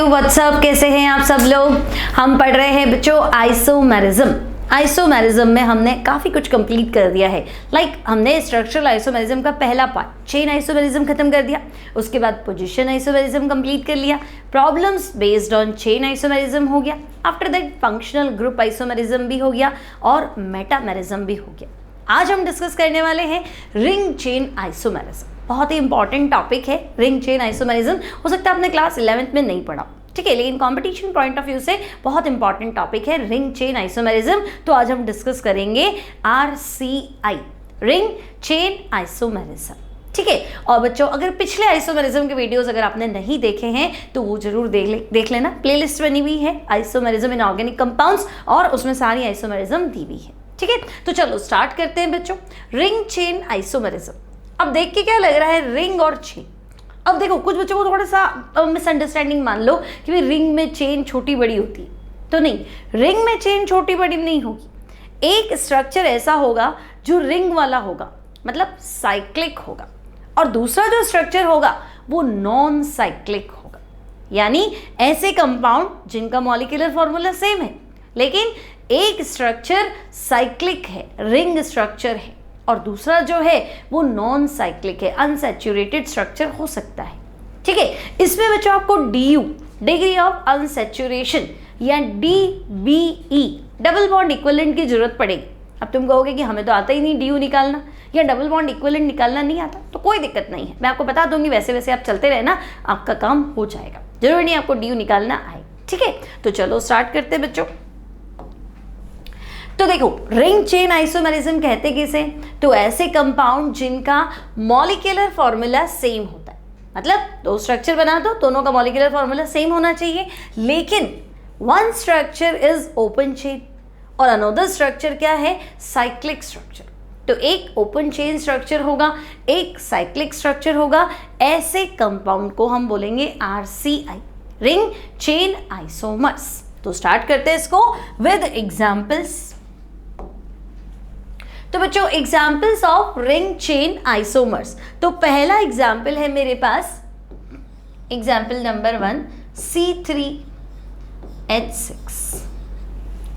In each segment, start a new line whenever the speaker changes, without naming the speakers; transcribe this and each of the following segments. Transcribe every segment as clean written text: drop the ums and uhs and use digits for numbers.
WhatsApp, कैसे हैं आप सब लोग। हम पढ़ रहे हैं बच्चों आइसोमेरिज्म। आइसोमेरिज्म में हमने काफ़ी कुछ कंप्लीट कर दिया है। हमने स्ट्रक्चरल आइसोमेरिज्म का पहला पार्ट चेन आइसोमेरिज्म खत्म कर दिया, उसके बाद पोजीशन आइसोमेरिज्म कंप्लीट कर लिया, problems based on chain isomerism हो गया, after that functional group isomerism भी हो गया और मेटामेरिज्म भी हो गया। आज हम डिस्कस करने वाले हैं रिंग चेन आइसोमेरिज्म। बहुत ही इंपॉर्टेंट टॉपिक है रिंग चेन आइसोमेरिज्म। हो सकता है आपने क्लास 11th में नहीं पढ़ा, ठीक है, लेकिन कंपटीशन पॉइंट ऑफ व्यू से बहुत इंपॉर्टेंट टॉपिक है रिंग चेन आइसोमेरिज्म। तो आज हम डिस्कस करेंगे RCI, रिंग चेन आइसोमेरिज्म, ठीक है। और बच्चों अगर पिछले आइसोमेरिज्म के वीडियोस अगर आपने नहीं देखे हैं तो वो जरूर देख लेना। प्लेलिस्ट बनी हुई है आइसोमेरिज्म इन ऑर्गेनिक कंपाउंड्स और उसमें सारी आइसोमेरिज्म दी हुई है, ठीक है। तो चलो स्टार्ट करते हैं बच्चों, रिंग चेन आइसोमेरिज्म। अब देख के क्या लग रहा है, रिंग और चेन। अब देखो कुछ बच्चों को थोड़ा सा मिसअंडरस्टैंडिंग मान लो कि भाई रिंग में चेन छोटी बड़ी होती है, तो नहीं, रिंग में चेन छोटी बड़ी नहीं होगी। एक स्ट्रक्चर ऐसा होगा जो रिंग वाला होगा, मतलब साइक्लिक होगा, और दूसरा जो स्ट्रक्चर होगा वो नॉन साइक्लिक होगा। यानी ऐसे कंपाउंड जिनका मॉलिक्यूलर फॉर्मूला सेम है लेकिन एक स्ट्रक्चर साइक्लिक है, रिंग स्ट्रक्चर है, और दूसरा जो है वो नॉन साइक्लिक है, अनसैचुरेटेड स्ट्रक्चर हो सकता है, ठीक है। इसमें बच्चों आपको DU, डिग्री ऑफ अनसैचुरेशन, या DBE, डबल बॉन्ड इक्विवेलेंट की जरूरत पड़ेगी। अब तुम कहोगे कि हमें तो आता ही नहीं DU निकालना या डबल बॉन्ड इक्विवेलेंट निकालना नहीं आता, तो कोई दिक्कत नहीं है, मैं आपको बता दूंगी। वैसे वैसे आप चलते रहे ना, आपका काम हो जाएगा, जरूरी नहीं आपको DU निकालना आए, ठीक है। तो चलो स्टार्ट करते हैं बच्चों। तो देखो रिंग चेन आइसोमेरिज्म कहते किसे, तो ऐसे कंपाउंड जिनका मॉलिक्यूलर फॉर्मूला सेम होता है, मतलब दो स्ट्रक्चर बना दो, दोनों का मॉलिक्यूलर फॉर्मूला सेम होना चाहिए, लेकिन one structure is open chain और अनदर स्ट्रक्चर क्या है, साइक्लिक स्ट्रक्चर। तो एक ओपन चेन स्ट्रक्चर होगा, एक साइक्लिक स्ट्रक्चर होगा, ऐसे कंपाउंड को हम बोलेंगे RCI, रिंग चेन आइसोमर्स। तो स्टार्ट करते हैं इसको विद एग्जांपल्स। तो बच्चों examples of ring chain isomers, तो पहला एग्जाम्पल है मेरे पास, एग्जाम्पल नंबर 1 C3H6,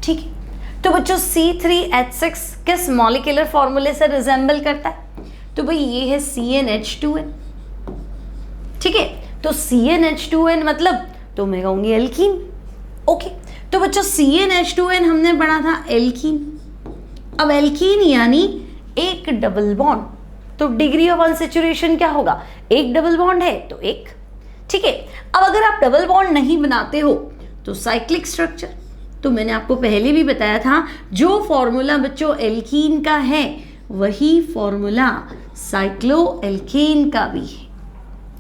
ठीक है। तो बच्चों C3H6 किस मॉलिक्यूलर फॉर्मूले से रिजेंबल करता है, तो भाई ये है CnH2n, ठीक है। तो CnH2n मतलब तो मैं कहूंगी एल्कीन, ओके। तो बच्चों CnH2n हमने पढ़ा था एल्कीन। अब एल्कीन यानी एक डबल बॉन्ड, तो डिग्री ऑफ अनसैचुरेशन क्या होगा, एक डबल बॉन्ड है तो एक, ठीक है। अब अगर आप डबल बॉन्ड नहीं बनाते हो तो साइक्लिक स्ट्रक्चर, तो मैंने आपको पहले भी बताया था जो फॉर्मूला बच्चों एल्कीन का है वही फॉर्मूला साइक्लोएल्केन का भी है,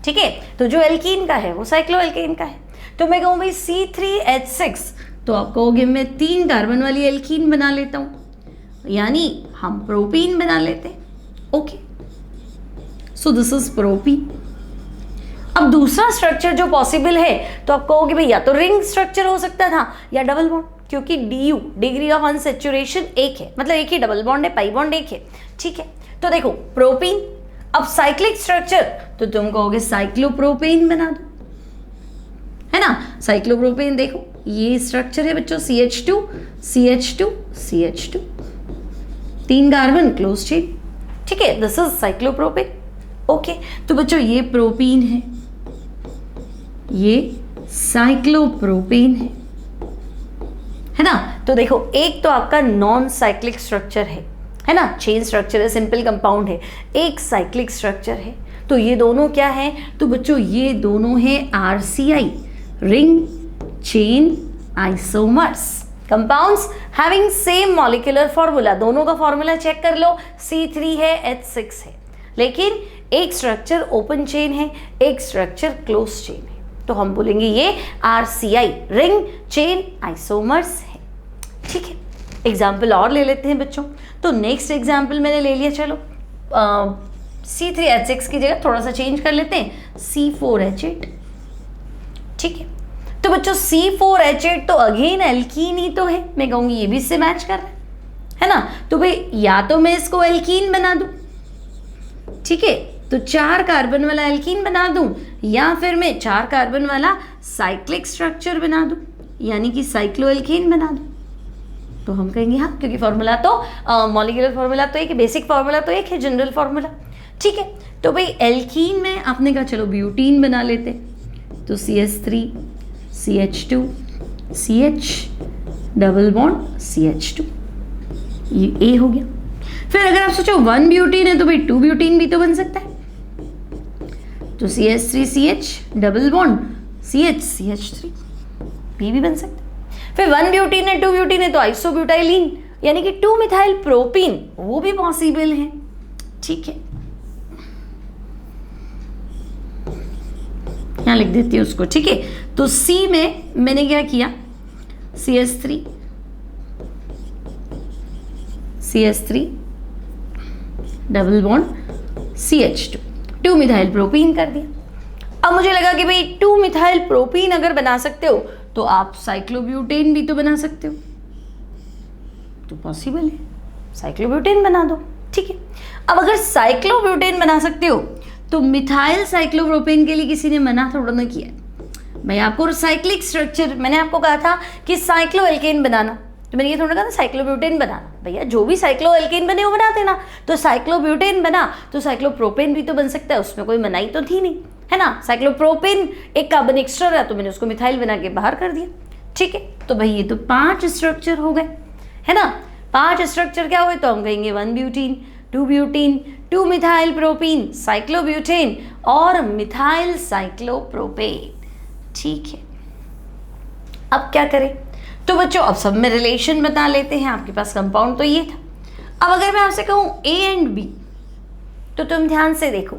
ठीक है। तो जो एल्कीन का है वो साइक्लोएल्केन का है। तो मैं कहूँ भाई C3H6, तो आप कहोगे मैं 3 कार्बन वाली एल्कीन बना लेता हूँ, यानी हम प्रोपीन बना लेते, okay. So this is propene. अब दूसरा स्ट्रक्चर जो पॉसिबल है तो आप कहोगे भाई या तो रिंग स्ट्रक्चर हो सकता था या डबल बॉन्ड, क्योंकि DU, डिग्री ऑफ अनसैचुरेशन, एक है, मतलब एक ही डबल बॉन्ड है, पाई बॉन्ड एक है, ठीक है। तो देखो प्रोपीन। अब साइक्लिक स्ट्रक्चर तो तुम कहोगे साइक्लोप्रोपेन बना दो, है ना। साइक्लोप्रोपेन देखो ये स्ट्रक्चर है बच्चों, CH2 CH2 CH2, 3 carbon close chain, ठीक है, दिस इज साइक्लोप्रोपेन, ओके। तो बच्चों ये प्रोपीन है, ये साइक्लोप्रोपेन है ना। तो देखो एक तो आपका नॉन साइक्लिक स्ट्रक्चर है ना, चेन स्ट्रक्चर है, सिंपल कंपाउंड है, एक साइक्लिक स्ट्रक्चर है, तो ये दोनों क्या है, तो बच्चों ये दोनों है RCI, ring chain isomers, compounds having same molecular formula. दोनों का फॉर्मूला चेक कर लो, C3 है H6 है, लेकिन एक स्ट्रक्चर ओपन चेन है, एक स्ट्रक्चर क्लोज चेन है, तो हम बोलेंगे ये RCI, रिंग चेन आइसोमर्स है, ठीक है। एग्जाम्पल और ले लेते हैं बच्चों। तो नेक्स्ट एग्जाम्पल मैंने ले लिया, चलो C3H6 की जगह थोड़ा सा चेंज कर लेते हैं, C4H8, ठीक है। तो बच्चों C4H8 तो अगेन एल्कीन ही तो है, मैं कहूँगी ये भी इससे मैच कर रहा है ना। तो भाई या तो मैं इसको एल्कीन बना दूँ, ठीक है, तो 4 कार्बन वाला एल्कीन बना दूं या फिर मैं 4 कार्बन वाला साइक्लिक स्ट्रक्चर बना दूं, यानी कि साइक्लोएल्कीन बना दूं, तो हम कहेंगे हाँ, क्योंकि फॉर्मूला तो मॉलिक्यूलर फॉर्मूला तो एक, बेसिक फॉर्मूला तो एक है, जनरल फॉर्मूला। ठीक है, तो भाई एल्कीन में आपने कहा चलो ब्यूटीन बना लेते, तो CH3 CH2 CH double bond CH2, ये ए हो गया। फिर अगर आप सोचो 1 ब्यूटीन है तो भाई 2 ब्यूटीन भी तो बन सकता है, तो CH3 CH double bond CH CH3 भी बन सकता है। फिर 1 ब्यूटीन है 2 ब्यूटीन है तो आइसोब्यूटाइलिन यानी कि 2 मिथाइल प्रोपीन, वो भी पॉसिबल है। ठीक है, यहां लिख देती हूं उसको। ठीक है, तो C में मैंने क्या किया, CH3 CH3 double bond CH2, 2 methyl propene कर दिया। अब मुझे लगा कि भाई 2 मिथाइल प्रोपीन अगर बना सकते हो तो आप साइक्लोब्यूटेन भी तो बना सकते हो, तो पॉसिबल है, साइक्लोब्यूटेन बना दो। ठीक है, अब अगर साइक्लोब्यूटेन बना सकते हो तो मिथाइल साइक्लोप्रोपेन के लिए किसी ने मना थोड़ा ना किया भाई, आपको साइक्लिक स्ट्रक्चर, मैंने आपको कहा था कि साइक्लोएल्केन बनाना, तो मैंने ये थोड़ा कहा था साइक्लोब्यूटेन बनाना, भैया जो भी साइक्लोएल्केन बने वो बना देना। तो साइक्लोब्यूटेन बना तो साइक्लोप्रोपेन भी तो बन सकता है, उसमें कोई मनाही तो थी नहीं, है ना। साइक्लोप्रोपेन एक कार्बन एक्स्ट्रा रहा तो मैंने उसको मिथाइल बना के बाहर कर दिया। ठीक है, तो भाई ये तो 5 स्ट्रक्चर हो गए, है ना। 5 स्ट्रक्चर क्या हुए, तो हम कहेंगे 1 butene 2 butene 2 methyl propene cyclobutane और मिथाइल साइक्लोप्रोपेन। ठीक है, अब क्या करें, तो बच्चों अब सब में रिलेशन बता लेते हैं। आपके पास कंपाउंड तो ये था, अब अगर मैं आपसे कहूं A एंड B, तो तुम ध्यान से देखो,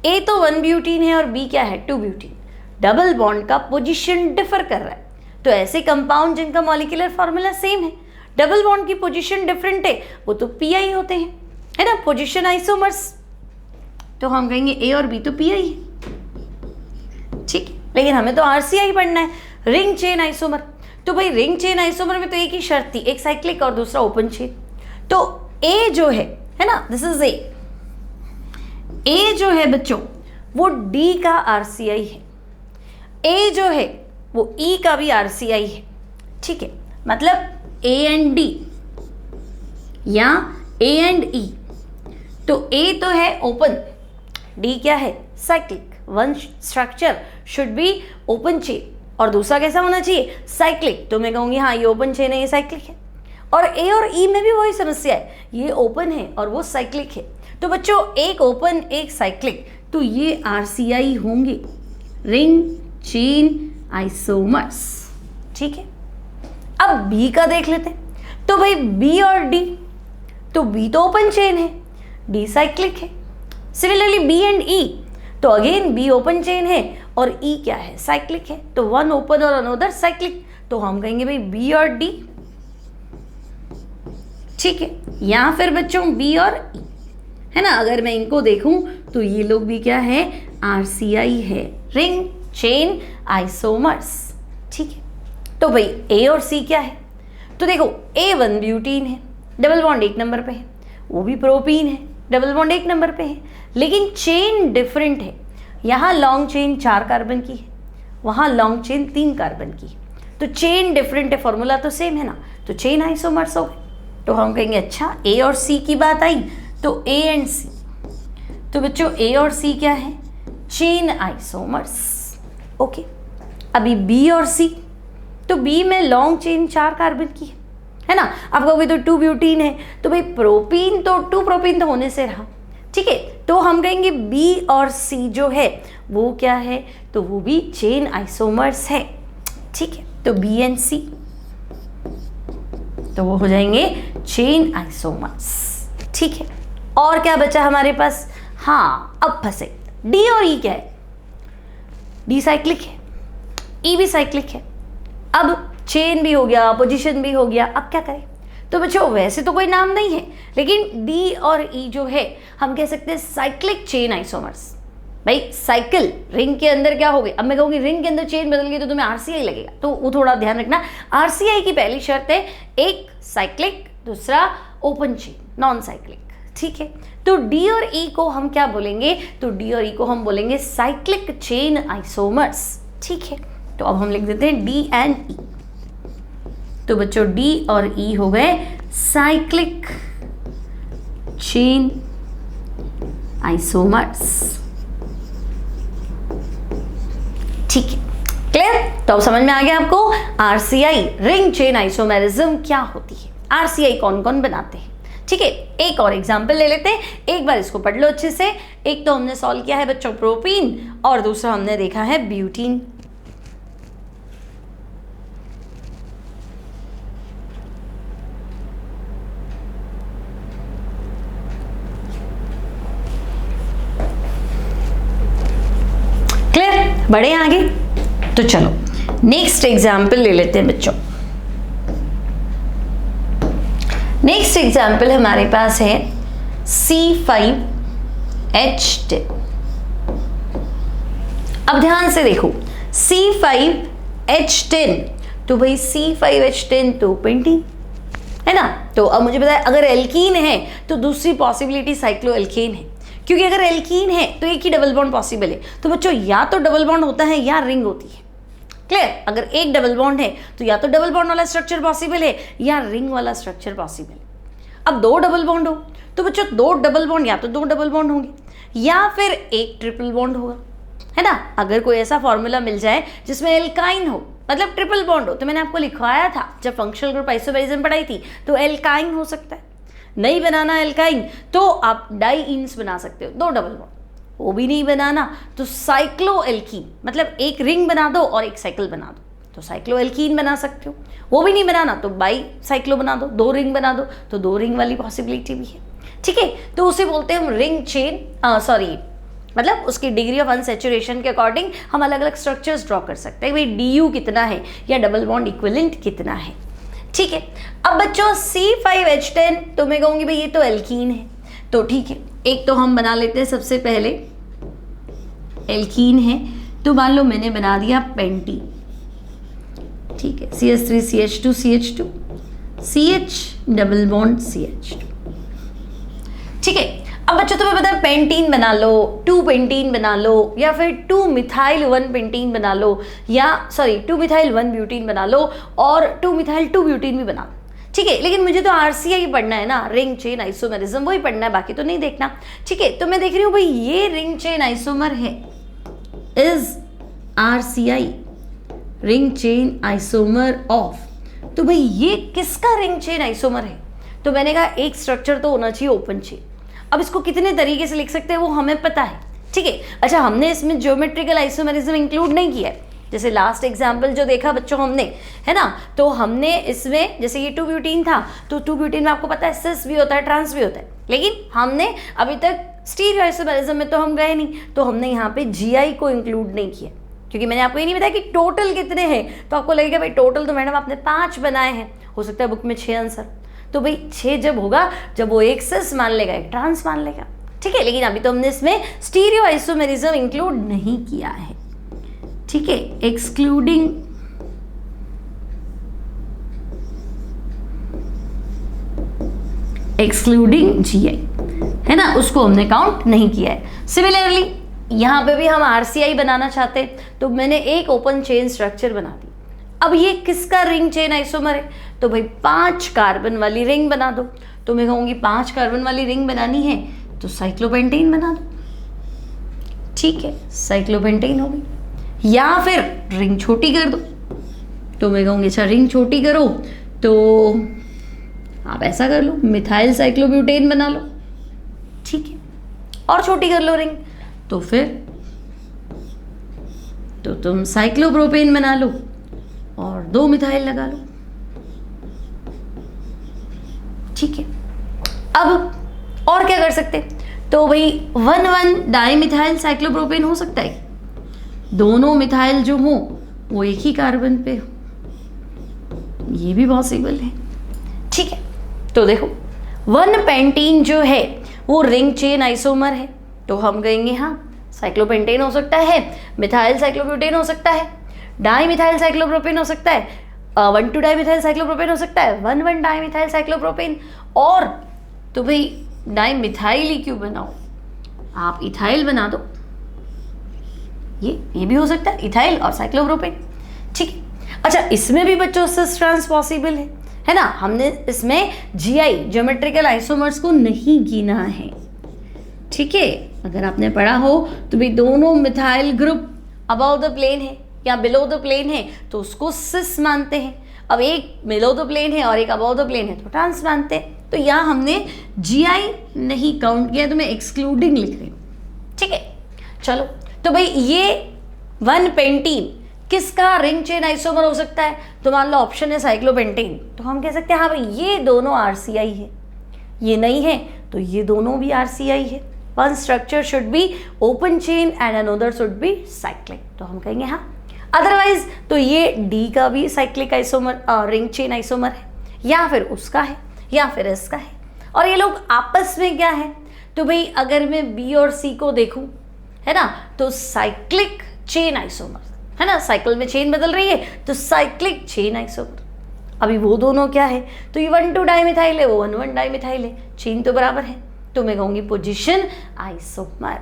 A तो 1 ब्यूटीन है और B क्या है, 2 ब्यूटीन। डबल बॉन्ड का पोजीशन डिफर कर रहा है, तो ऐसे कंपाउंड जिनका मॉलिक्यूलर फॉर्मूला सेम है, डबल बॉन्ड की पोजीशन डिफरेंट है, वो तो PI होते हैं, है ना, पोजीशन आइसोमर्स। तो हम कहेंगे A और B तो PI है। ठीक है, लेकिन हमें तो RCI पढ़ना है, रिंग चेन आइसोमर। तो भाई रिंग चेन आइसोमर में तो एक ही शर्त थी, एक साइक्लिक और दूसरा ओपन चेन। तो A जो है ना, दिस इज A जो है बच्चों वो D का RCI है, A जो है वो E का भी RCI है। ठीक है, मतलब A एंड D या A एंड E, तो A तो है ओपन, D क्या है cyclic. One structure should be open chain और दूसरा कैसा होना चाहिए, साइक्लिक। तो मैं कहूँगी हाँ ये ओपन चेन है, ये साइक्लिक है। और A और E में भी वही समस्या है, ये ओपन है और वो साइक्लिक है। तो बच्चों एक ओपन एक साइक्लिक, तो ये RCI होंगे, रिंग चेन आइसोमर्स। ठीक है, अब B का देख लेते हैं। तो भाई B और D, तो B तो ओपन चेन है, D साइक्लिक है। सिमिलरली B एंड E, तो अगेन B ओपन चेन है और E क्या है, साइक्लिक है। तो वन ओपन और अनदर साइक्लिक, तो हम कहेंगे भाई B और D। ठीक है, या फिर बच्चों B और E, है ना। अगर मैं इनको देखूं तो ये लोग भी क्या है, RCI है, रिंग चेन आइसोमर्स। ठीक है, तो भाई A और C क्या है, तो देखो A 1 ब्यूटीन है, डबल बॉन्ड 1 नंबर पे है, वो भी प्रोपीन है, डबल बॉन्ड 1 नंबर पे है, लेकिन चेन डिफरेंट है। यहाँ लॉन्ग चेन 4 कार्बन की है, वहाँ लॉन्ग चेन 3 कार्बन की है, तो चेन डिफरेंट है, फॉर्मूला तो सेम है ना, तो चेन आइसोमर्स हो गए। तो हम कहेंगे अच्छा A और C की बात आई, तो A एंड C, तो बच्चों A और C क्या है, चेन आइसोमर्स। ओके, अभी B और C, तो B में लॉन्ग चेन 4 कार्बन की है ना। आप कहोगे तो 2 ब्यूटीन है, तो भाई प्रोपीन तो 2 प्रोपीन तो होने से रहा। ठीक है, तो हम कहेंगे B और C जो है वो क्या है, तो वो भी चेन आइसोमर्स है। ठीक है, तो B एंड C, तो वो हो जाएंगे चेन आइसोमर्स। ठीक है, और क्या बचा हमारे पास, हाँ अब फंसे, D और E क्या है, D साइक्लिक है, E भी साइक्लिक है। अब चेन भी हो गया, पोजीशन भी हो गया, अब क्या करें। तो बच्चों वैसे तो कोई नाम नहीं है, लेकिन D और E जो है हम कह सकते हैं साइक्लिक चेन आइसोमर्स। भाई साइकिल रिंग के अंदर क्या हो गई, अब मैं कहूँगी रिंग के अंदर चेन बदल गई तो तुम्हें RCI लगेगा, तो वो थोड़ा ध्यान रखना। RCI की पहली शर्त है एक साइक्लिक, दूसरा ओपन चेन, नॉन साइक्लिक। ठीक है, तो डी और ई को हम क्या बोलेंगे, तो डी और ई को हम बोलेंगे साइक्लिक चेन आइसोमर्स। ठीक है, तो अब हम लिख देते हैं डी एंड ई। तो बच्चों डी और ई हो गए साइक्लिक चेन आइसोमर्स। ठीक है, क्लियर? तो अब समझ में आ गया आपको आरसीआई रिंग चेन आइसोमेरिज्म क्या होती है, आरसीआई कौन कौन बनाते हैं। ठीक है, एक और एग्जाम्पल ले लेते हैं, एक बार इसको पढ़ लो अच्छे से। एक तो हमने सॉल्व किया है बच्चों प्रोपीन, और दूसरा हमने देखा है ब्यूटीन। क्लियर? बढ़े आगे? तो चलो नेक्स्ट एग्जाम्पल ले लेते हैं बच्चों। नेक्स्ट एग्जाम्पल हमारे पास है C5H10। अब ध्यान से देखो C5H10, तो भाई C5H10 तो पेंटीन है ना। तो अब मुझे बताया अगर एल्कीन है तो दूसरी पॉसिबिलिटी साइक्लोएल्केन है, क्योंकि अगर एल्कीन है तो एक ही डबल बॉन्ड पॉसिबल है। तो बच्चों या तो डबल बॉन्ड होता है या रिंग होती है। क्लियर? अगर एक डबल बॉन्ड है तो या तो डबल बॉन्ड वाला स्ट्रक्चर पॉसिबल है या रिंग वाला स्ट्रक्चर पॉसिबल है। अब दो डबल बॉन्ड हो तो बच्चों दो डबल बॉन्ड, या तो दो डबल बॉन्ड होंगे या फिर एक ट्रिपल बॉन्ड होगा, है ना। अगर कोई ऐसा फॉर्मूला मिल जाए जिसमें एल्काइन हो, मतलब ट्रिपल बॉन्ड हो, तो मैंने आपको लिखवाया था जब फंक्शनल ग्रुप आइसोमेरिज्म पढ़ाई थी, तो एल्काइन हो सकता है। नहीं बनाना एल्काइन तो आप डाइइन्स बना सकते हो, दो डबल बॉन्ड। वो भी नहीं बनाना तो साइक्लोएल्कीन, मतलब एक रिंग बना दो और एक साइकिल बना दो, तो साइक्लोएल्कीन बना सकते हो। वो भी नहीं बनाना तो बाई साइक्लो बना दो, दो रिंग बना दो, तो दो रिंग वाली पॉसिबिलिटी भी है। ठीक है, तो उसे बोलते हैं हम रिंग चेन, मतलब उसकी डिग्री ऑफ अनसैचुरेशन के अकॉर्डिंग हम अलग अलग स्ट्रक्चर्स ड्रॉ कर सकते हैं, भाई डी कितना है या डबल बॉन्ड इक्विवेलेंट कितना है। ठीक है, अब बच्चों C5H10 तो मैं कहूंगी भाई ये तो एल्कीन है, तो ठीक है एक तो हम बना लेते हैं। सबसे पहले एल्कीन है तो मान लो मैंने बना दिया पेंटीन। ठीक है, CH3CH2 CH2 CH double bond CH2। ठीक है, अब बच्चों तुम्हें पता है पेंटीन बना लो, 2 पेंटीन बना लो, या फिर 2 मिथाइल 1 पेंटीन बना लो, या 2 मिथाइल 1 ब्यूटीन बना लो, और 2 मिथाइल 2 ब्यूटीन भी बना लो। ठीक है, लेकिन मुझे तो आरसीआई पढ़ना है ना, रिंग चेन आइसोमेरिज्म, वही पढ़ना है, बाकी तो नहीं देखना। ठीक है, तो मैं देख रही हूँ भाई ये रिंग चेन आइसोमर है, is RCI ring chain isomer of. तो भाई ये किसका रिंग चेन आइसोमर है? तो मैंने कहा एक स्ट्रक्चर तो होना चाहिए ओपन चेन। अब इसको कितने तरीके से लिख सकते हैं वो हमें पता है। ठीक है, अच्छा हमने इसमें ज्योमेट्रिकल आइसोमेरिज्म इंक्लूड नहीं किया है, जैसे लास्ट एग्जाम्पल जो देखा बच्चों हमने, है ना, तो हमने इसमें जैसे ये 2 ब्यूटीन था, तो 2 ब्यूटीन में आपको पता है सिस भी होता है, ट्रांस भी होता है, लेकिन हमने अभी तक स्टीरियो आइसोमेरिज्म में तो हम गए नहीं, तो हमने यहाँ पे जीआई को इंक्लूड नहीं किया, क्योंकि मैंने आपको ये नहीं बताया कि टोटल कितने हैं। तो आपको लगेगा भाई टोटल तो मैडम आपने 5 बनाए हैं, हो सकता है बुक में 6 आंसर, तो भाई 6 जब होगा जब वो एक सिस मान लेगा एक ट्रांस मान लेगा। ठीक है, लेकिन अभी तो हमने इसमें स्टीरियो आइसोमेरिज्म इंक्लूड नहीं किया है। ठीक है, एक्सक्लूडिंग जीआई, है ना, उसको हमने काउंट नहीं किया है। सिमिलरली यहाँ पे भी हम आरसीआई बनाना चाहते हैं, तो मैंने एक ओपन चेन स्ट्रक्चर बना दी। अब ये किसका रिंग चेन आइसोमर है? तो भाई 5 कार्बन वाली रिंग बना दो। तो मैं कहूँगी 5 कार्बन वाली रिंग बनानी है तो साइक्लोपेंटेन बना दो। ठीक है, साइक्लोपेंटेन हो गई, या फिर रिंग छोटी कर दो। तो मैं कहूँगी अच्छा रिंग छोटी करो तो आप ऐसा कर लो, मिथाइल साइक्लोब्यूटेन बना लो। ठीक है, और छोटी कर लो रिंग, तो फिर तो तुम साइक्लोप्रोपेन बना लो और 2 मिथाइल लगा लो। ठीक है, अब और क्या कर सकते? तो भाई 1,1 डाइमिथाइल साइक्लोप्रोपेन हो सकता है, दोनों मिथाइल जो हो वो एक ही कार्बन पे हो, ये भी पॉसिबल है। ठीक है, तो देखो 1 पेंटीन जो है वो रिंग चेन आइसोमर है, तो हम कहेंगे हाँ साइक्लोपेंटेन हो सकता है, मिथाइल साइक्लोब्यूटेन हो सकता है, डाइमिथाइल साइक्लोप्रोपेन हो सकता है, 1,2 डाइमिथाइल साइक्लोप्रोपेन हो सकता है, 1,1 डाइमिथाइल साइक्लोप्रोपेन, और तो भाई डाई मिथाइल ही क्यों बनाओ, आप इथाइल बना दो। ये भी हो सकता है, इथाइल और साइक्लोप्रोपेन। ठीक है, अच्छा इसमें भी बच्चों सिस ट्रांस पॉसिबल है ना। हमने इसमें जीआई ज्योमेट्रिकल आइसोमर्स को नहीं गिना है। ठीक है, अगर आपने पढ़ा हो तो भी दोनों methyl group above the plane है या बिलो द प्लेन है तो उसको सिस मानते हैं। अब एक बिलो द प्लेन है और एक अबव द प्लेन है तो ट्रांस मानते हैं। तो यहाँ हमने जीआई नहीं काउंट किया तो मैं एक्सक्लूडिंग लिख रही हूँ। ठीक है, चलो तो भाई ये 1 पेंटीन किसका रिंग चेन आइसोमर हो सकता है, तो मान लो ऑप्शन है साइक्लोपेंटेन, तो हम कह सकते हैं हाँ भाई ये दोनों आरसीआई है। ये नहीं है तो ये दोनों भी आरसीआई है। One structure should be open chain and another should be cyclic, तो हम कहेंगे हाँ। अदरवाइज तो ये डी का भी cyclic isomer ring chain isomer है, या फिर उसका है या फिर इसका है। और ये लोग आपस में क्या है, तो भाई अगर मैं बी और सी को देखूं है ना, तो साइक्लिक चेन आइसोमर है ना, साइकिल में चेन बदल रही है तो साइक्लिक चेन आइसोमर। अभी वो दोनों क्या है, तो ये 1,2 डाइमिथाइल है, वो 1,1 डाइमिथाइल है, चेन तो बराबर है, तो मैं कहूँगी पोजीशन आइसोमर।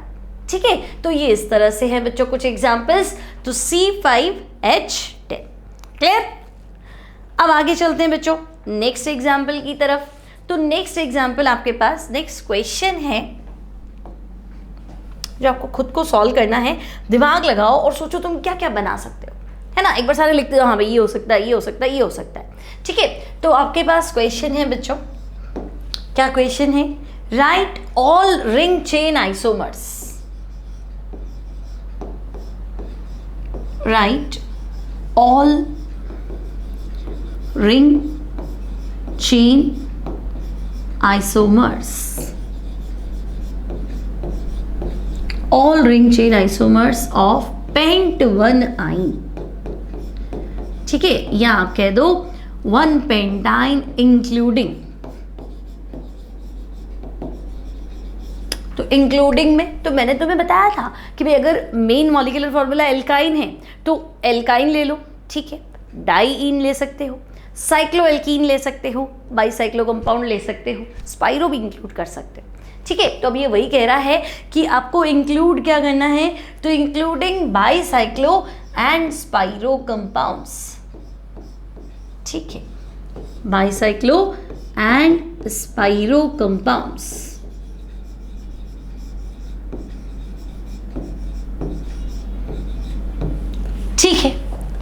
ठीक है, तो ये इस तरह से है बच्चों कुछ एग्जाम्पल्स। तो C5H10 क्लियर। अब आगे चलते हैं बच्चों नेक्स्ट एग्जाम्पल की तरफ। तो नेक्स्ट एग्जाम्पल आपके पास नेक्स्ट क्वेश्चन है जो आपको खुद को सॉल्व करना है। दिमाग लगाओ और सोचो तुम क्या क्या बना सकते हो, है ना। एक बार सारे लिखते हो, हाँ भाई ये हो सकता है, ये हो सकता है, ये हो सकता है। ठीक है, तो आपके पास क्वेश्चन है बच्चों, क्या क्वेश्चन है, right all ring chain isomers. Right all ring chain isomers, all ring chain isomers of pent1ine। ठीक है, या आप कह दो 1 पेंटाइन इंक्लूडिंग। तो इंक्लूडिंग में तो मैंने तुम्हें बताया था कि भाई अगर मेन मॉलिक्यूलर फॉर्मूला एल्काइन है तो एल्काइन ले लो। ठीक है, डाईइन ले सकते हो, साइक्लोएल्कीन ले सकते हो, बाईसाइक्लो कंपाउंड ले सकते हो, स्पाइरो भी इंक्लूड कर सकते हो। ठीक है, तो अब ये वही कह रहा है कि आपको इंक्लूड क्या करना है, तो including bicyclo and spiro compounds. ठीक है, बाईसाइक्लो एंड स्पाइरो कंपाउंड्स। ठीक है,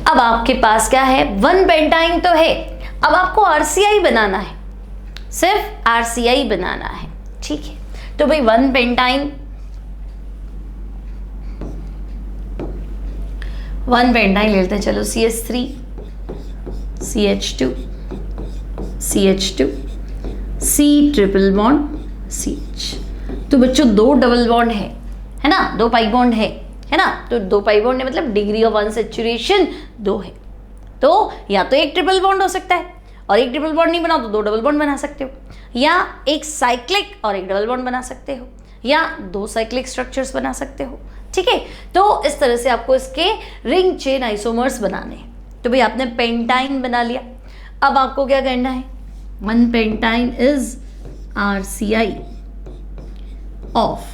अब आपके पास क्या है, 1 पेंटाइन तो है, अब आपको आरसीआई बनाना है, सिर्फ आरसीआई बनाना है। ठीक है, तो भाई 1 पेंटाइन 1 पेंटाइन लेते हैं, चलो CH3 CH2 CH2 C triple bond CH। तो बच्चों 2 डबल बॉन्ड है ना, 2 पाई बॉन्ड है ना, तो 2 पाई बॉन्ड है मतलब डिग्री ऑफ अनसैचुरेशन 2 है। तो या तो एक ट्रिपल बॉन्ड हो सकता है, और एक ट्रिपल बॉन्ड नहीं बनाओ तो 2 डबल बॉन्ड बना सकते हो, या एक साइक्लिक और एक डबल बॉन्ड बना सकते हो, या 2 साइक्लिक स्ट्रक्चर्स बना सकते हो। ठीक है, तो इस तरह से आपको इसके रिंग चेन आइसोमर्स बनाने हैं। तो भाई आपने पेंटाइन बना लिया, अब आपको क्या करना है, 1 पेंटाइन इज RCI ऑफ,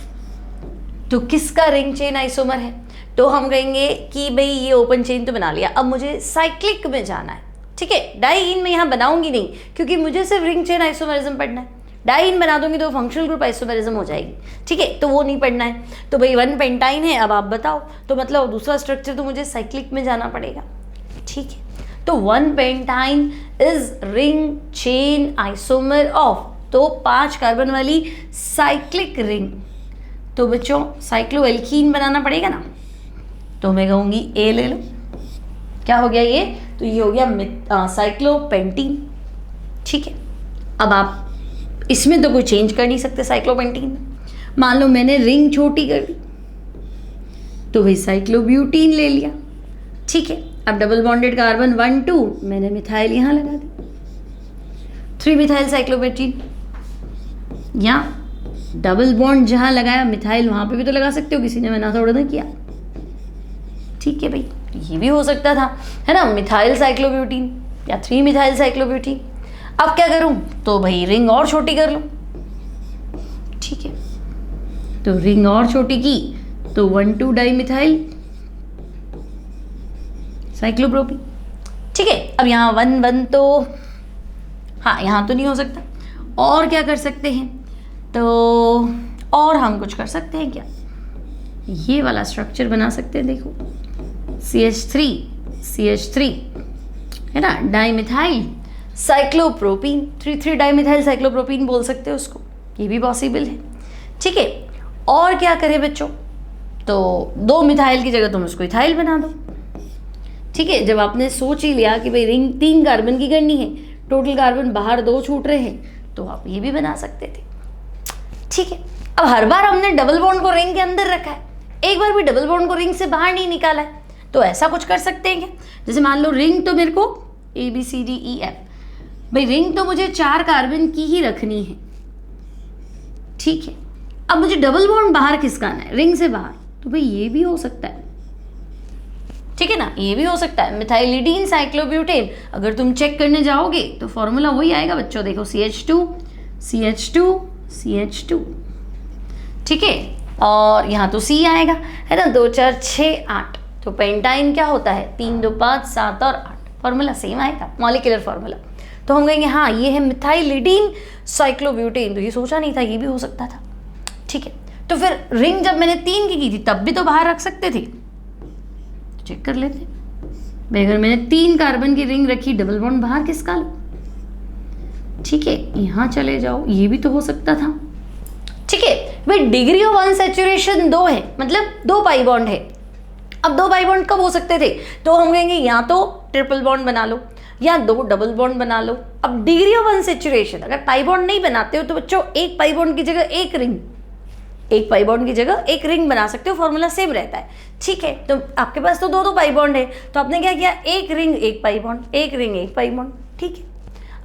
तो किसका रिंग चेन आइसोमर है, तो हम कहेंगे कि भाई ये ओपन चेन तो बना लिया, अब मुझे साइक्लिक में जाना है। ठीक है, डाईइन में यहाँ बनाऊंगी नहीं क्योंकि मुझे सिर्फ रिंग चेन आइसोमेरिज्म पढ़ना है। डाईइन बना दूंगी तो फंक्शनल ग्रुप आइसोमेरिज्म हो जाएगी। ठीक है, तो वो नहीं पढ़ना है। तो भाई 1 पेंटाइन है, अब आप बताओ, तो मतलब दूसरा स्ट्रक्चर तो मुझे साइक्लिक में जाना पड़ेगा। ठीक है, तो 1 pentyne is ring chain isomer of, तो 5 कार्बन वाली साइक्लिक रिंग। तो बच्चों साइक्लोएल्कीन बनाना पड़ेगा ना, तो मैं कहूँगी ए ले लो। क्या हो गया ये, तो ये हो गया साइक्लोपेंटीन। ठीक है, अब आप इसमें तो कोई चेंज कर नहीं सकते साइक्लोपेंटीन में। मान लो मैंने रिंग छोटी कर दी तो भाई साइक्लोब्यूटीन ले लिया। ठीक है, अब डबल बॉन्डेड कार्बन 1 2 मैंने मिथाइल यहाँ लगा दी, 3 मिथाइल साइक्लोपेंटीन, या डबल बॉन्ड जहाँ लगाया मिथाइल वहाँ पे भी तो लगा सकते हो, किसी ने मना थोड़ा ना किया। ठीक है भाई, ये भी हो सकता था, है ना, मिथाइल साइक्लोब्यूटीन या 3 मिथाइल साइक्लोब्यूटीन। अब क्या करूं, तो भाई रिंग और छोटी कर लूं। तो रिंग और छोटी की तो 1,2 डाइमिथाइल साइक्लोप्रोपीन। ठीक है, अब यहाँ 1,1 तो हाँ यहाँ तो नहीं हो सकता। और क्या कर सकते हैं, तो और हम कुछ कर सकते हैं क्या, ये वाला स्ट्रक्चर बना सकते हैं। देखो CH3 है ना, डाइमिथाइल साइक्लोप्रोपीन, 3,3 डाइमिथाइल साइक्लोप्रोपीन बोल सकते हो उसको, ये भी पॉसिबल है। ठीक है, और क्या करें बच्चों, तो 2 मिथाइल की जगह तुम उसको इथाइल बना दो। ठीक है, जब आपने सोच ही लिया कि भाई रिंग 3 कार्बन की करनी है, टोटल कार्बन बाहर 2 छूट रहे हैं, तो आप ये भी बना सकते थे। ठीक है, अब हर बार हमने डबल बॉन्ड को रिंग के अंदर रखा है, एक बार भी डबल बॉन्ड को रिंग से बाहर नहीं निकाला है, तो ऐसा कुछ कर सकते हैं क्या, जैसे मान लो रिंग तो मेरे को ABCDEF, भाई रिंग तो मुझे 4 कार्बन की ही रखनी है। ठीक है, अब मुझे डबल बॉन्ड बाहर किसका आना है, रिंग से बाहर, तो भाई ये भी हो सकता है। ठीक है ना, ये भी हो सकता है, मिथाइलिडीन साइक्लोब्यूटेन। अगर तुम चेक करने जाओगे तो फॉर्मूला वही आएगा बच्चों, देखो CH2 ठीक है, और यहाँ तो C आएगा, है ना, 2 4 6 8, तो पेंटाइन क्या होता है, 3 2 5 7 और 8, फॉर्मूला सेम आएगा, मॉलिक्यूलर फॉर्मूला। तो हम कहेंगे हाँ ये है मिथाइलिडीन साइक्लोब्यूटेन, तो ये सोचा नहीं था, ये भी हो सकता था। ठीक है, तो फिर रिंग जब मैंने 3 की थी तब भी तो बाहर रख सकते थे, चेक कर लेते भाई, अगर मैंने 3 कार्बन की रिंग रखी, डबल बॉन्ड बाहर किसका लो। ठीक है, यहाँ चले जाओ, ये भी तो हो सकता था। ठीक है भाई, डिग्री ऑफ अनसैचुरेशन 2 है, मतलब 2 पाई बॉन्ड है। अब 2 पाई बॉन्ड कब हो सकते थे, तो हम कहेंगे या तो ट्रिपल बॉन्ड बना लो या 2 डबल बॉन्ड बना लो। अब डिग्री ऑफ अनसैचुरेशन, अगर पाई बॉन्ड नहीं बनाते हो तो बच्चों 1 पाई बॉन्ड की जगह 1 रिंग, 1 पाई बॉन्ड की जगह 1 रिंग बना सकते हो, फॉर्मूला सेम रहता है। ठीक है, तो आपके पास तो 2 पाई बॉन्ड है, तो आपने क्या किया, 1 ring 1 pi bond, 1 ring 1 pi bond. ठीक है,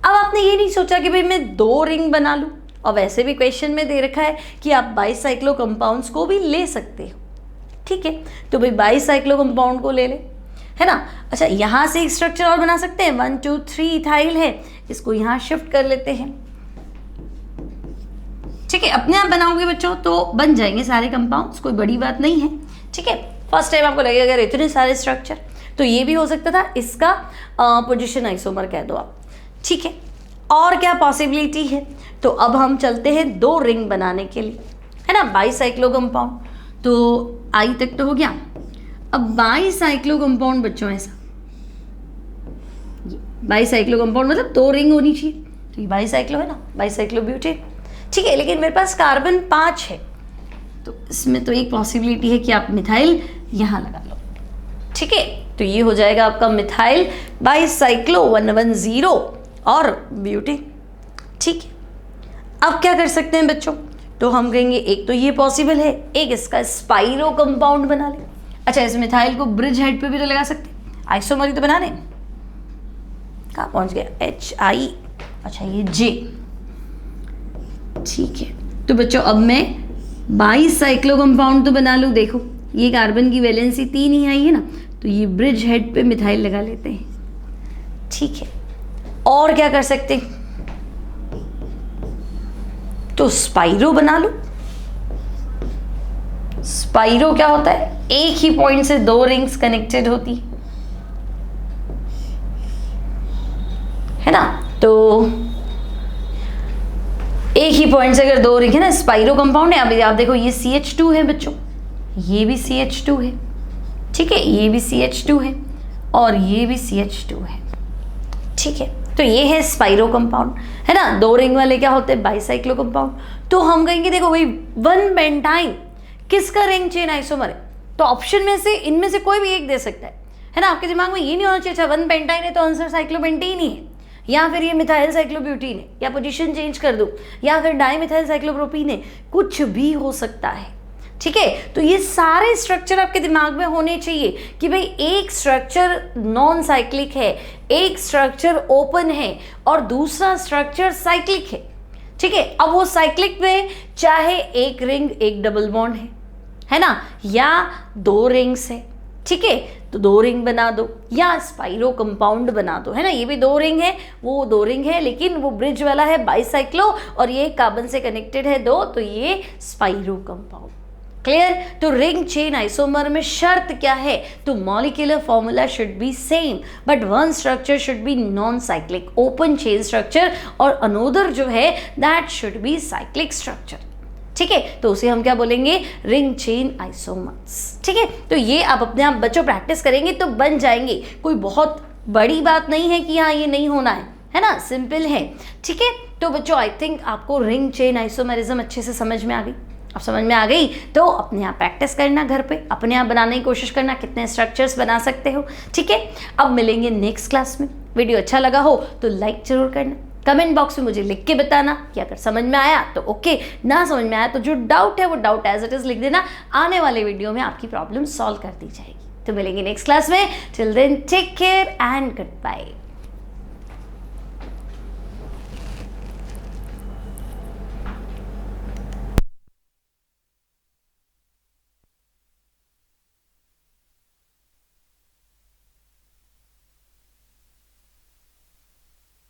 अब आपने ये नहीं सोचा कि भाई मैं 2 रिंग बना लूँ, और वैसे भी क्वेश्चन में दे रखा है कि आप बाईसाइक्लो कंपाउंड्स को भी ले सकते हो। ठीक है, तो भाई बाईसाइक्लो कंपाउंड को ले ले, है ना। अच्छा, यहाँ से एक स्ट्रक्चर और बना सकते हैं, 1 2 3 इथाइल है, इसको यहाँ शिफ्ट कर लेते हैं। ठीक है, अपने आप बनाओगे बच्चों तो बन जाएंगे सारे कंपाउंड्स, कोई बड़ी बात नहीं है। ठीक है, फर्स्ट टाइम आपको लगेगा अगर इतने सारे स्ट्रक्चर, तो ये भी हो सकता था, इसका पोजीशन आइसोमर कह दो आप। ठीक है, और क्या पॉसिबिलिटी है, तो अब हम चलते हैं 2 रिंग बनाने के लिए, है ना, बाईसाइक्लो कंपाउंड। तो आई तक तो हो गया। अब बाईसाइक्लो कंपाउंड बच्चों, ऐसा बाईसाइक्लो कंपाउंड मतलब 2 रिंग होनी चाहिए, तो ये बाईसाइक्लो है ना, बाईसाइक्लोब्यूटेन। ठीक है, लेकिन मेरे पास कार्बन 5 है, तो इसमें तो एक पॉसिबिलिटी है कि आप मिथाइल यहाँ लगा लो। ठीक है, तो ये हो जाएगा आपका मिथाइल बाईसाइक्लो 110 और ब्यूटेन। ठीक है, अब क्या कर सकते हैं बच्चों, तो हम कहेंगे एक तो ये पॉसिबल है, एक इसका स्पाइरो कंपाउंड बना ले। अच्छा, इस मिथाइल को ब्रिज हेड पे भी तो लगा सकते हैं, आइसोमर ही तो बनाने। कहाँ पहुंच गया, HI, अच्छा ये J। ठीक है, तो बच्चों अब मैं बाईसाइक्लो कंपाउंड तो बना लूँ। देखो ये कार्बन की वैलेंसी 3 ही आई है ना, तो ये ब्रिज हेड पे मिथाइल लगा लेते हैं। ठीक है, और क्या कर सकते हैं, तो स्पाइरो बना लो। स्पाइरो क्या होता है, एक ही पॉइंट से 2 रिंग्स कनेक्टेड होती है ना, तो एक ही पॉइंट से अगर 2 रिंग है ना, स्पाइरो कंपाउंड है। अभी आप देखो ये CH2 है बच्चों, ये भी CH2 है। ठीक है, ये भी CH2 है और ये भी CH2 है। ठीक है, तो ये है स्पाइरो कंपाउंड, है ना। 2 रिंग वाले क्या होते हैं, बाईसाइक्लो कंपाउंड। तो हम कहेंगे देखो भाई 1 पेंटाइन किसका रिंग चेन आइसोमर है, तो ऑप्शन में से इनमें से कोई भी एक दे सकता है ना। आपके दिमाग में ये नहीं होना चाहिए अच्छा 1 पेंटाइन है तो आंसर साइक्लोपेंटीन ही है, या फिर ये मिथाइल साइक्लोब्यूटीन है, या पोजीशन चेंज कर दूं, या फिर डाइमिथाइल साइक्लोप्रोपीन है, कुछ भी हो सकता है। ठीक है, तो ये सारे स्ट्रक्चर आपके दिमाग में होने चाहिए कि भाई एक स्ट्रक्चर नॉन साइक्लिक है, एक स्ट्रक्चर ओपन है और दूसरा स्ट्रक्चर साइक्लिक है। ठीक है, अब वो साइक्लिक में चाहे एक रिंग एक डबल बॉन्ड है ना, या 2 रिंग्स है, ठीक है, तो 2 रिंग बना दो या स्पाइरो कंपाउंड बना दो, है ना, ये भी 2 रिंग है, वो 2 रिंग है, लेकिन वो ब्रिज वाला है बाइसाइक्लो और ये कार्बन से कनेक्टेड है 2, तो ये स्पाइरो कंपाउंड। क्लियर? तो रिंग चेन आइसोमर में शर्त क्या है? तो molecular formula should be same but one structure should be non cyclic, open chain structure, और अनोदर जो है that should be cyclic structure. ठीक है, तो उसे हम क्या बोलेंगे? Ring chain isomers. ठीक है, तो ये आप अपने आप बच्चों प्रैक्टिस करेंगे तो बन जाएंगे, कोई बहुत बड़ी बात नहीं है कि हाँ ये नहीं होना है ना, सिंपल है। ठीक है, तो बच्चों आई थिंक आपको रिंग चेन आइसोमेरिज्म अच्छे से समझ में आ गई। अब समझ में आ गई तो अपने आप प्रैक्टिस करना, घर पे अपने आप बनाने की कोशिश करना, कितने स्ट्रक्चर्स बना सकते हो। ठीक है, अब मिलेंगे नेक्स्ट क्लास में। वीडियो अच्छा लगा हो तो लाइक जरूर करना, कमेंट बॉक्स में मुझे लिख के बताना कि अगर समझ में आया तो ओके, ना समझ में आया तो जो डाउट है वो डाउट एज इट इज लिख देना, आने वाले वीडियो में आपकी प्रॉब्लम सॉल्व कर दी जाएगी। तो मिलेंगे नेक्स्ट क्लास में, till then take care and good bye.